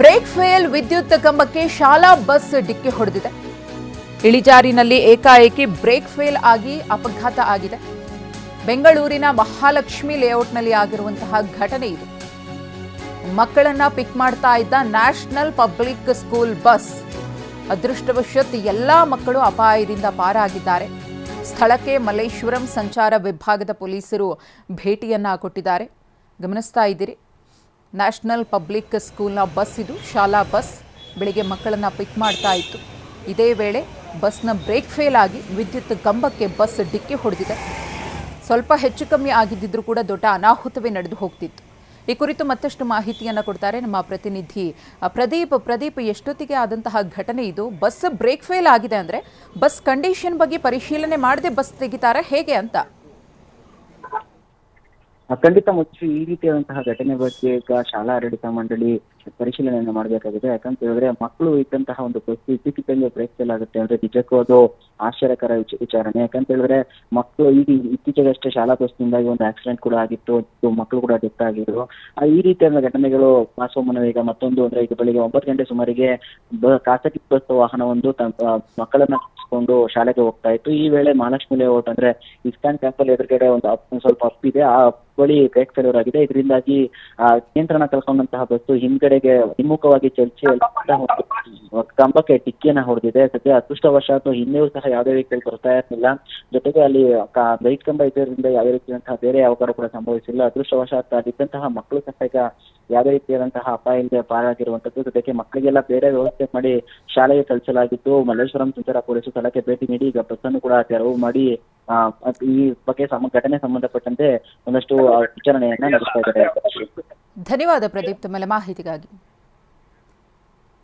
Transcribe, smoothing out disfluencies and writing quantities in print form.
Break fail, ವಿದ್ಯುತ್ ಕಂಬಕ್ಕೆ ಶಾಲಾ ಬಸ್ ಡಿಕ್ಕಿ ಹೊಡೆದಿದೆ. ಇಳಿಜಾರಿನಲ್ಲಿ ಏಕಾಏಕಿ ಬ್ರೇಕ್ ಫೇಲ್ ಆಗಿ ಅಪಘಾತ ಆಗಿದೆ. ಬೆಂಗಳೂರಿನ ಮಹಾಲಕ್ಷ್ಮಿ ಲೇಔಟ್ನಲ್ಲಿ ಆಗಿರುವಂತಹ ಘಟನೆ ಇದು. ಮಕ್ಕಳನ್ನ ಪಿಕ್ ಮಾಡ್ತಾ ಇದ್ದ ನ್ಯಾಷನಲ್ ಪಬ್ಲಿಕ್ ಸ್ಕೂಲ್ ಬಸ್ ಅದೃಷ್ಟವಶಾತ್ ಎಲ್ಲಾ ಮಕ್ಕಳು ಅಪಾಯದಿಂದ ಪಾರಾಗಿದ್ದಾರೆ. ಸ್ಥಳಕ್ಕೆ ಮಲ್ಲೇಶ್ವರಂ ಸಂಚಾರ ವಿಭಾಗದ ಪೊಲೀಸರು ಭೇಟಿಯನ್ನ ಕೊಟ್ಟಿದ್ದಾರೆ. ಗಮನಿಸ್ತಾ ಇದ್ದೀರಿ, ನ್ಯಾಷನಲ್ ಪಬ್ಲಿಕ್ ಸ್ಕೂಲ್ನ ಬಸ್ ಇದು, ಶಾಲಾ ಬಸ್. ಬೆಳಿಗ್ಗೆ ಮಕ್ಕಳನ್ನ ಪಿಕ್ ಮಾಡ್ತಾ ಇತ್ತು. ಇದೇ ವೇಳೆ ಬಸ್ನ ಬ್ರೇಕ್ ಫೇಲ್ ಆಗಿ ವಿದ್ಯುತ್ ಕಂಬಕ್ಕೆ ಬಸ್ ಡಿಕ್ಕಿ ಹೊಡೆದಿದೆ. ಸ್ವಲ್ಪ ಹೆಚ್ಚು ಕಮ್ಮಿ ಆಗಿದ್ದರೂ ಕೂಡ ದೊಡ್ಡ ಅನಾಹುತವೇ ನಡೆದು ಹೋಗ್ತಿತ್ತು. ಈ ಕುರಿತು ಮತ್ತಷ್ಟು ಮಾಹಿತಿಯನ್ನು ಕೊಡ್ತಾರೆ ನಮ್ಮ ಪ್ರತಿನಿಧಿ ಪ್ರದೀಪ್. ಎಷ್ಟೊತ್ತಿಗೆ ಆದಂತಹ ಘಟನೆ ಇದು? ಬಸ್ ಬ್ರೇಕ್ ಫೇಲ್ ಆಗಿದೆ ಅಂದರೆ ಬಸ್ ಕಂಡೀಷನ್ ಬಗ್ಗೆ ಪರಿಶೀಲನೆ ಮಾಡದೆ ಬಸ್ ತೆಗಿತಾರೆ ಹೇಗೆ ಅಂತ? ಖಂಡಿತ ಮುಚ್ಚಿ ಈ ರೀತಿಯಾದಂತಹ ಘಟನೆ ಬಗ್ಗೆ ಈಗ ಶಾಲಾ ಆಡಳಿತ ಮಂಡಳಿ ಪರಿಶೀಲನೆಯನ್ನು ಮಾಡಬೇಕಾಗಿದೆ. ಯಾಕಂತ ಹೇಳಿದ್ರೆ ಮಕ್ಕಳು ಇದ್ದಂತಹ ಒಂದು ಪರಿಸ್ಥಿತಿ ಇದ್ದಕ್ಕಿದ್ದಂಗೆ ಬ್ರೇಕ್ ಫೇಲ್ ಆಗುತ್ತೆ ಅಂದ್ರೆ ನಿಜಕ್ಕೂ ಅದು ಆಶ್ಚರ್ಯಕರ ವಿಚಾರಣೆ. ಯಾಕಂತ ಹೇಳಿದ್ರೆ ಮಕ್ಕಳು ಈಗ ಇತ್ತೀಚೆಗಷ್ಟೇ ಶಾಲಾ ಬಸ್ನಿಂದಾಗಿ ಒಂದು ಆಕ್ಸಿಡೆಂಟ್ ಕೂಡ ಆಗಿತ್ತು, ಮಕ್ಕಳು ಕೂಡ ಡೆತ್ ಆಗಿದ್ರು. ಈ ರೀತಿಯಾದ ಘಟನೆಗಳು ಮಾಸೋಮನ ಈಗ ಮತ್ತೊಂದು ಅಂದ್ರೆ ಈಗ ಬೆಳಿಗ್ಗೆ 9 ಗಂಟೆ ಸುಮಾರಿಗೆ ಖಾಸಗಿ ಬಸ್ ವಾಹನವೊಂದು ಮಕ್ಕಳನ್ನ ಕೊಂಡು ಶಾಲೆಗೆ ಹೋಗ್ತಾ ಇತ್ತು. ಈ ವೇಳೆ ಮಹಾಲಕ್ಷ್ಮಿ ಲೇಔಟ್ ಅಂದ್ರೆ ಇಸ್ಕಾನ್ ಟೆಂಪಲ್ ಎದುರುಗಡೆ ಒಂದು ಸ್ವಲ್ಪ ಅಪ್ಪಿದೆ, ಆ ಬಳಿ ಬ್ರೇಕ್ ಫೇಲ್ಯೂರ್ ಆಗಿದೆ. ಇದರಿಂದಾಗಿ ನಿಯಂತ್ರಣ ಕಳ್ಕೊಂಡಂತಹ ಬಸ್ಸು ಹಿಮ್ಮುಖವಾಗಿ ಚಲಿಸಿ ಕಂಬಕ್ಕೆ ಡಿಕ್ಕಿಯನ್ನ ಹೊಡೆದಿದೆ. ಸದ್ಯ ಅದೃಷ್ಟವಶಾತ್ ಹಿಂದೆಯೂ ಸಹ ಯಾವುದೇ ವೆಹಿಕಲ್ ಬರ್ತಾ ಇರಲಿಲ್ಲ. ಜೊತೆಗೆ ಅಲ್ಲಿ ಲೈಟ್ ಕಂಬ ಇದ್ದರಿಂದ ಯಾವುದೇ ರೀತಿಯಾದಂತಹ ಬೇರೆ ಅವಘಡ ಕೂಡ ಸಂಭವಿಸಿಲ್ಲ. ಅದೃಷ್ಟವಶಾತ್ ಅಲ್ಲಿದ್ದಂತಹ ಮಕ್ಕಳು ಸಹ ಈಗ ಯಾವುದೇ ರೀತಿಯಾದಂತಹ ಅಪಾಯದಿಂದ ಪಾರಾಗಿರುವಂತದ್ದು. ಜೊತೆಗೆ ಮಕ್ಕಳಿಗೆಲ್ಲ ಬೇರೆ ವ್ಯವಸ್ಥೆ ಮಾಡಿ ಶಾಲೆಗೆ ಕಳಿಸಲಾಗಿದ್ದು, ಮಲ್ಲೇಶ್ವರಂ ಸಂಚಾರ ಪೊಲೀಸರು ಸ್ಥಳಕ್ಕೆ ಭೇಟಿ ನೀಡಿ ಈಗ ಬಸ್ ಅನ್ನು ಕೂಡ ತೆರವು ಮಾಡಿ ಈ ಬಗ್ಗೆ ಘಟನೆ ಸಂಬಂಧಪಟ್ಟಂತೆ ಒಂದಷ್ಟು ವಿಚಾರಣೆಯನ್ನ ನಡೆಸ್ತಾ ಇದ್ದಾರೆ. ಧನ್ಯವಾದ ಪ್ರದೀಪ್, ತಮ್ಮೆಲ್ಲ ಮಾಹಿತಿಗಾಗಿ.